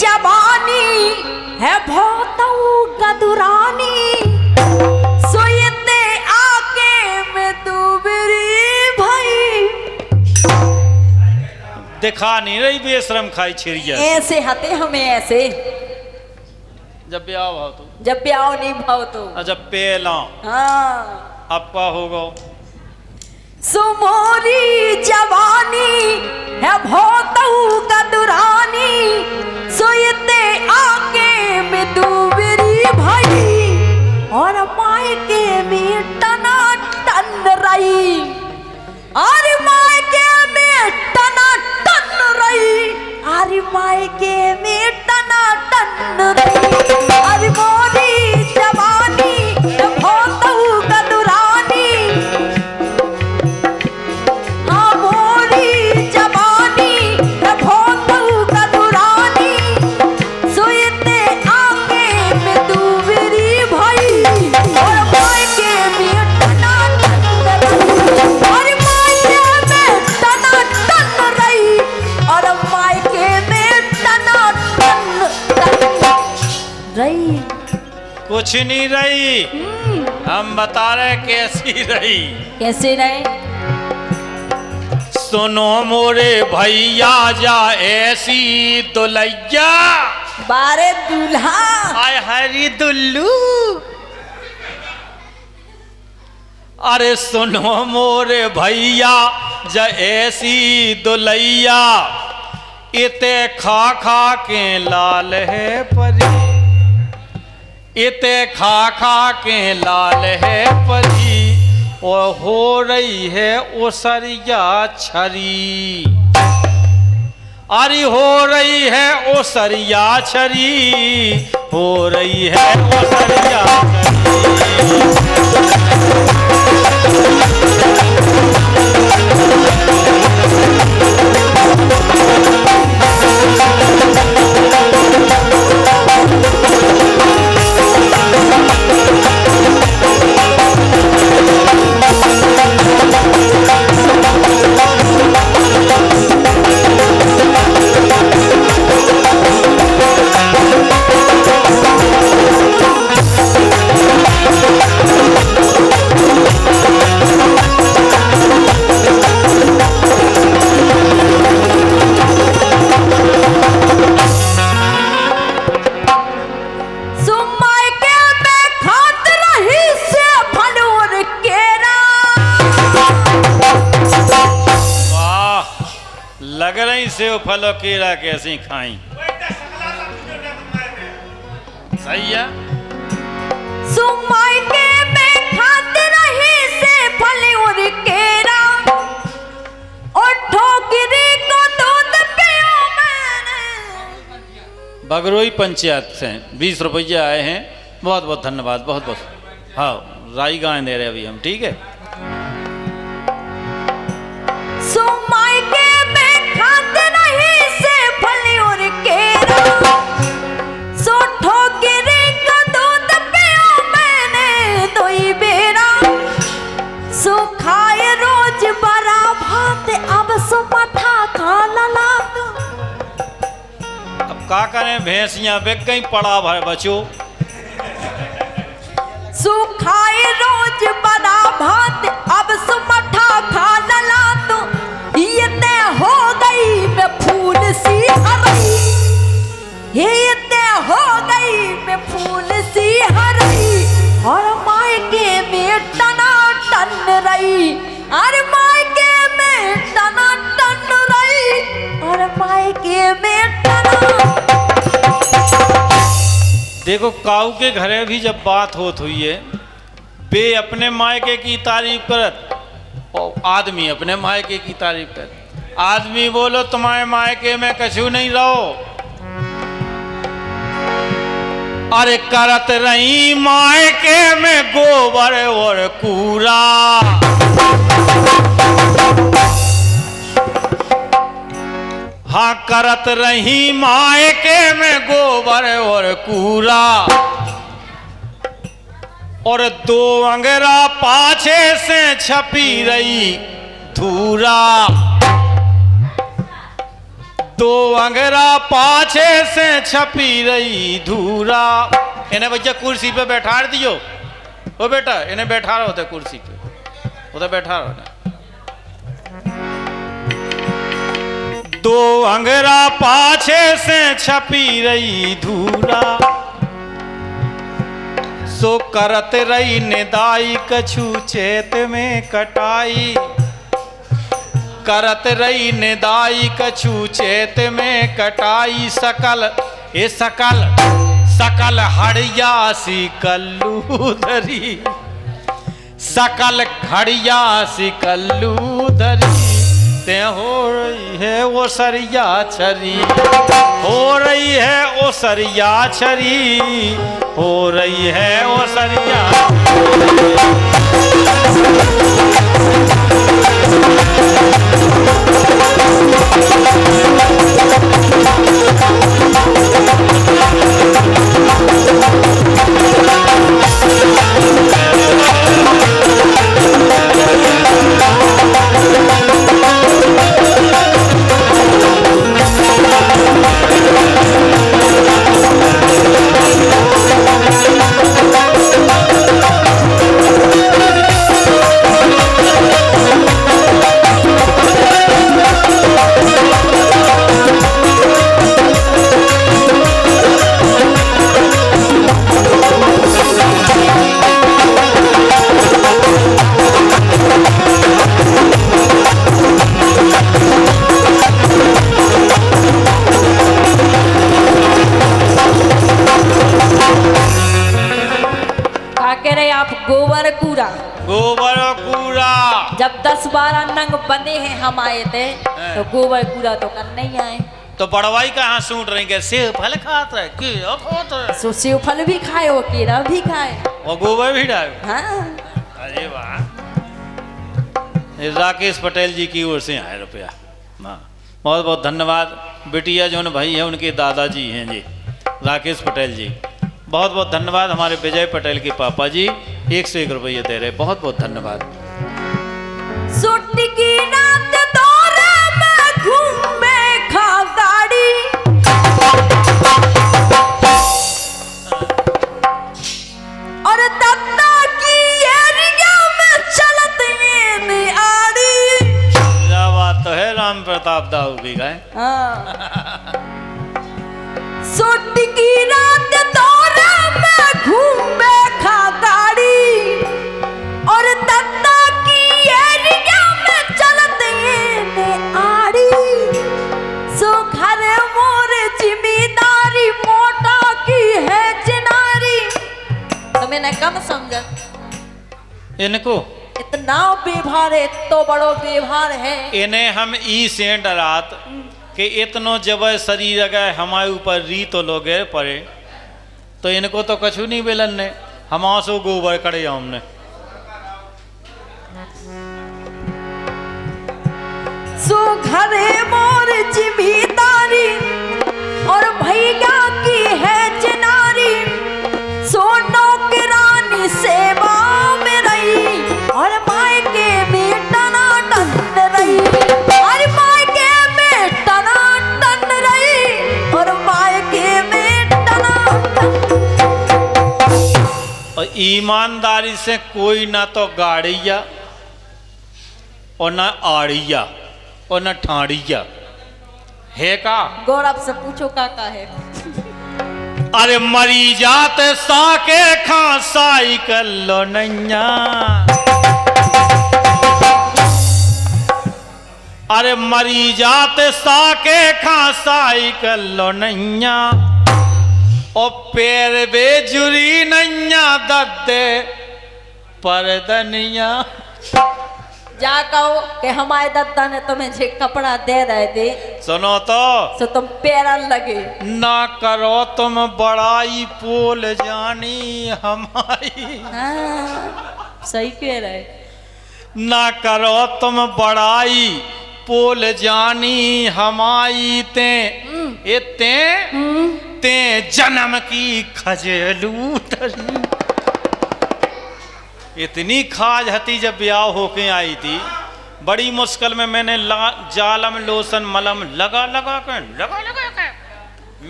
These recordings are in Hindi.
जवानी है बहुत गदुरानी सोयते आके मैं दूबरी भाई। दिखा नहीं रही बेशरम खाई छिड़िया ऐसे हते हमें ऐसे जब ब्याह भाव तो जब ब्याह नहीं भाव तो अच्छा पेला हाँ आपका होगा सुमोरी जवानी है बहुत गदुरानी सोयते आके मैं दूबरी भाई और मायके में टना टन रही अरे मायके में टना टन रही अरे मायके में टना टन रही अरे मोरी जवानी बहुत गदुरानी हाँ मोरी जवानी बहुत गदुरानी सोयते आके मैं दूबरी भाई और मायके में टना टन रही और मायके में टना टन रही और मायके में टना टन रही। कुछ नहीं रही हम बता रहे कैसी रही। कैसे रहे? सुनो मोरे भैया जा ऐसी दुलैया बारे दूल्हा आय हरी दुल्लू अरे सुनो मोरे भैया जा ऐसी दुलैया इते खा खा के लाल है परी इते खा खा के लाल है परी और हो रही है ओसरिया छरी अरे हो रही है ओसरिया छरी हो रही है ओसरिया लग रही सेव फलो केला कैसी खाई सही है सुमाई के मैं खाते रही से फल और केरा और ठोकरी को दूध पियो मैंने। बगरोई पंचायत से 20 रुपये आए हैं बहुत बहुत धन्यवाद बहुत बहुत हाँ राई गाय दे रहे अभी हम ठीक है। सुमाई के मैं खाते रही से फल और केरा सो ठोकरी को दूध पियो मैंने दो ही बेरा सो खाए रोज बड़ा भात अब सो मठा खा लला अब का करें भैंसियां बिक गई पड़ा भाई बचो सुखाए रोज बना भात अब सुमठा खा लला तो ये तय हो गई मैं फूल सी हरई ये तय हो गई मैं फूल सी हरई और मायके में टना टन रही अरे मायके में टना टन रही और मायके में टना। देखो काऊ के घरे भी जब बात होत हुई है बे अपने मायके की तारीफ करत और आदमी अपने मायके की तारीफ करत आदमी बोलो तुम्हारे मायके में कछु नहीं रहो अरे करत रही मायके में गोबर और कूड़ा हाँ करत रही मायके में गोबर और कूड़ा और दो अंगरा पाछे से छपी रही धूरा दो अंगरा पाछे से छपी रही धूरा। इन्हें भैया कुर्सी पे बैठा दियो। ओ बेटा इन्हें बैठा रहो होते कुर्सी पे, उधर बैठा रहो ना। दो अंगरा पाछे से छपी रही धूरा, सो करत रही निदाई कछु चेत में कटाई। करत रही निदाई कछु चेत में कटाई। सकल ए सकल सकल हड़िया सी कल्लू धरी, सकल हड़िया सी कल्लू धरी। ते हो रही है वो सरिया छरी, हो रही है वो सरिया छरी, हो रही है वो सरिया। गोबर कूड़ा, गोबर कूड़ा। जब 10-12 नंग बंदे हैं हम आए थे तो गोबर कूड़ा तो कर नहीं आए। तो बड़वाई कहाँ सूट रही के सेव फल खात रहे कि सो सेव फल भी खाए वो केरा भी खाए और गोबर भी डाले। हाँ। अरे वाह, राकेश पटेल जी की ओर से आए रुपया। बहुत बहुत धन्यवाद। बिटिया जो भाई है उनके दादाजी हैं जी राकेश पटेल जी, बहुत बहुत धन्यवाद। हमारे विजय पटेल के पापा जी 101 रुपये दे रहे, बहुत बहुत धन्यवाद। सोटी की रात दौरे में घूमे खा गाड़ी, और दत्ता की एरिया में चलत ये आड़ी। क्या बात तो है, राम प्रताप दाऊ भी गए। सोटी की रात दौरे में घूमे खा गाड़ी, और दत्ता की एरिया में चलते ये आड़ी। सो घर मोर जिम्मेदारी मोटा की है चिनारी। तो मैंने कम समझा इनको इतना व्यवहार है, तो बड़ो व्यवहार है। इन्हें हम ई से डरात कि इतनो जब शरीर गए हमारे ऊपर री तो लोगे पड़े, तो इनको तो कछु नहीं मिलन ने हम सो गोबर करे हमने। सो घरे मोर जिम्मेदारी और भैया की है चिनारी। सो नौकरानी सेवा में रही और मायके में टना टन रही, और मायके में टना टन रही, और मायके में टना टन। और ईमानदारी से कोई ना तो गाड़िया और ना आड़िया और न ठाड़िया है का। गौरव से पूछो काका है। अरे मरी जाते साके खा साइकिल लो नैया, अरे मरी जाते साके खा साइकिल लो नैया, ओ पैर बेजुरी नैया दद्दे परदनिया। जा कहो कि हमारे दत्ता ने तुम्हें जे कपड़ा दे रहे थे, सुनो तो तुम पैरन लगे। ना करो तुम बड़ाई पोल जानी हमारी। हाँ, सही कह रहे। ना करो तुम बड़ाई पोल जानी हमारी, ते ते जन्म की खजलू तरी। इतनी खाज हती जब ब्याह होके आई थी बड़ी मुश्किल में मैंने जालम लोशन मलम लगा लगा के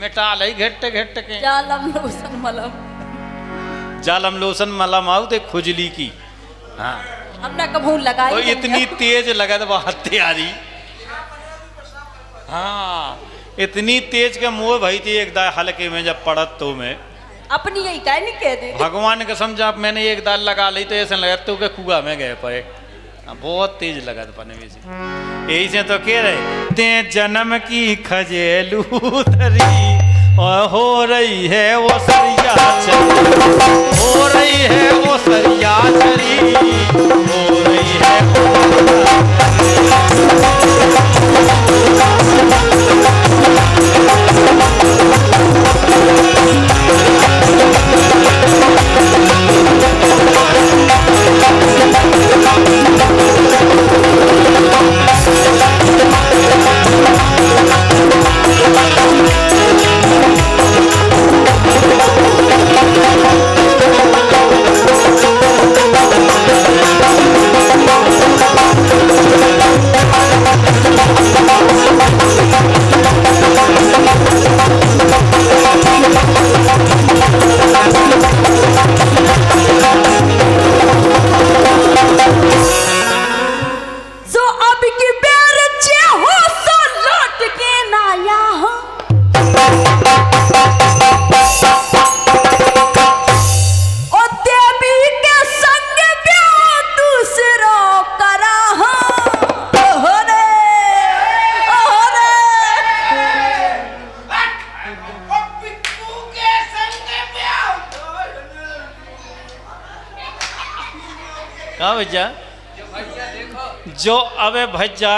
मिटा ली घिट्टे घिट्टे के। जालम लोशन मलम जालम लोशन मलम आओ ते खुजली की। हाँ हमने कभू लगाई और नहीं इतनी है। तेज लगत वह तैयारी। हाँ इतनी तेज के मुँह भाई थी एक दाल हल्के में जब पड़त तो मैं अपनी यही कह नहीं कह दे। भगवान के समझा मैंने एक दाल लगा ली तो ऐसा लगा तो के कुआ में गए पाए। बहुत तेज लगा था पने से यही से तो कह रहे ते जन्म की खजेलू धरी और हो रही है वो सरिया चरी। हो रही है वो सरिया चरी। हो रही है सो अब की बेर जे हो सो लौट के ना यहाँ। ओ देवी के संग ब्याह दूसरों करा हो रे ओ रे। कहा भैया जो अबे भज्जा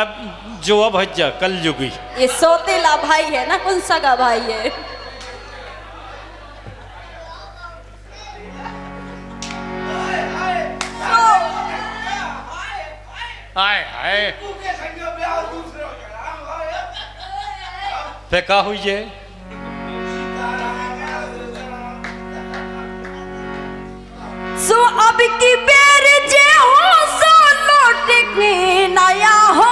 जो भज्जा कल जुगी। ये सौतेला भाई है ना, कौन सगा भाई है। हाय हाय फेंका हुई है। सो अब की बेर जे हो सो लौट के नया हो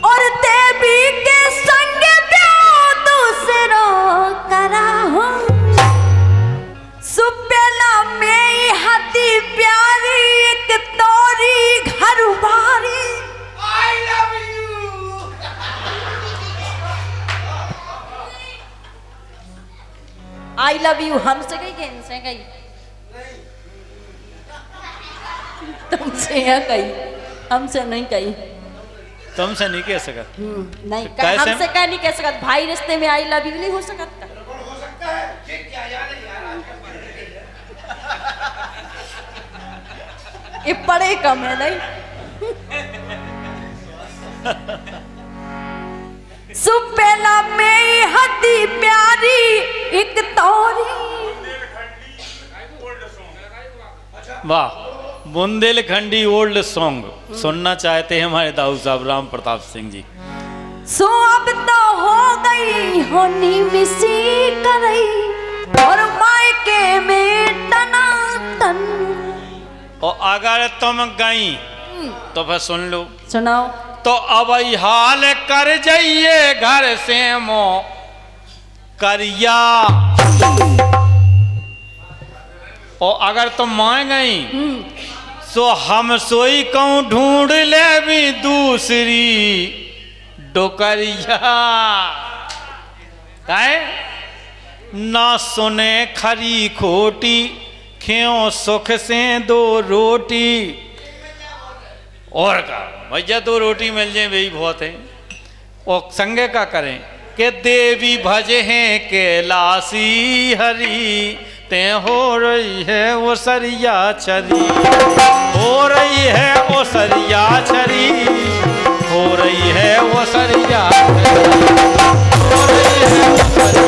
और देवी के संग ब्याह दूसरों करा हो। सुपेला में हती प्यारी एक तोरी घर बारी। आई लव यू हमसे गई कि इनसे गई? तुमसे है कही, हमसे नहीं कही। तुमसे नहीं कह सकत। नहीं कैसे? हमसे कह नहीं कह सकत। भाई रिश्ते में आई लव यू नहीं हो सकत का? ये बड़े कम है नहीं। सुपेला में हती प्यारी एक तोरी। वाह बुंदेलखंडी ओल्ड सॉन्ग सुनना चाहते हैं हमारे दाऊ साहब राम प्रताप सिंह जी। सो अब तो हो गई होनी मिसी करई और मायके में टना टन। और अगर तुम गई तो फिर सुन लो। सुनाओ। तो अब हाल कर जाइए घर से मो करिया। और अगर तुम मान गई सो हम सोई कहूँ ढूंढ ले भी दूसरी डोकरिया। काहे ना सुने खरी खोटी क्यों सुख से दो रोटी। और का भैया दो रोटी मिल जाए वही बहुत है। और संगे का करें कि देवी भजे हैं कैलासी हरी ते हो रही है वो सरिया छरी। हो रही है वो सरिया छरी। हो रही है वो सरिया छरी। हो रही है वो सरिया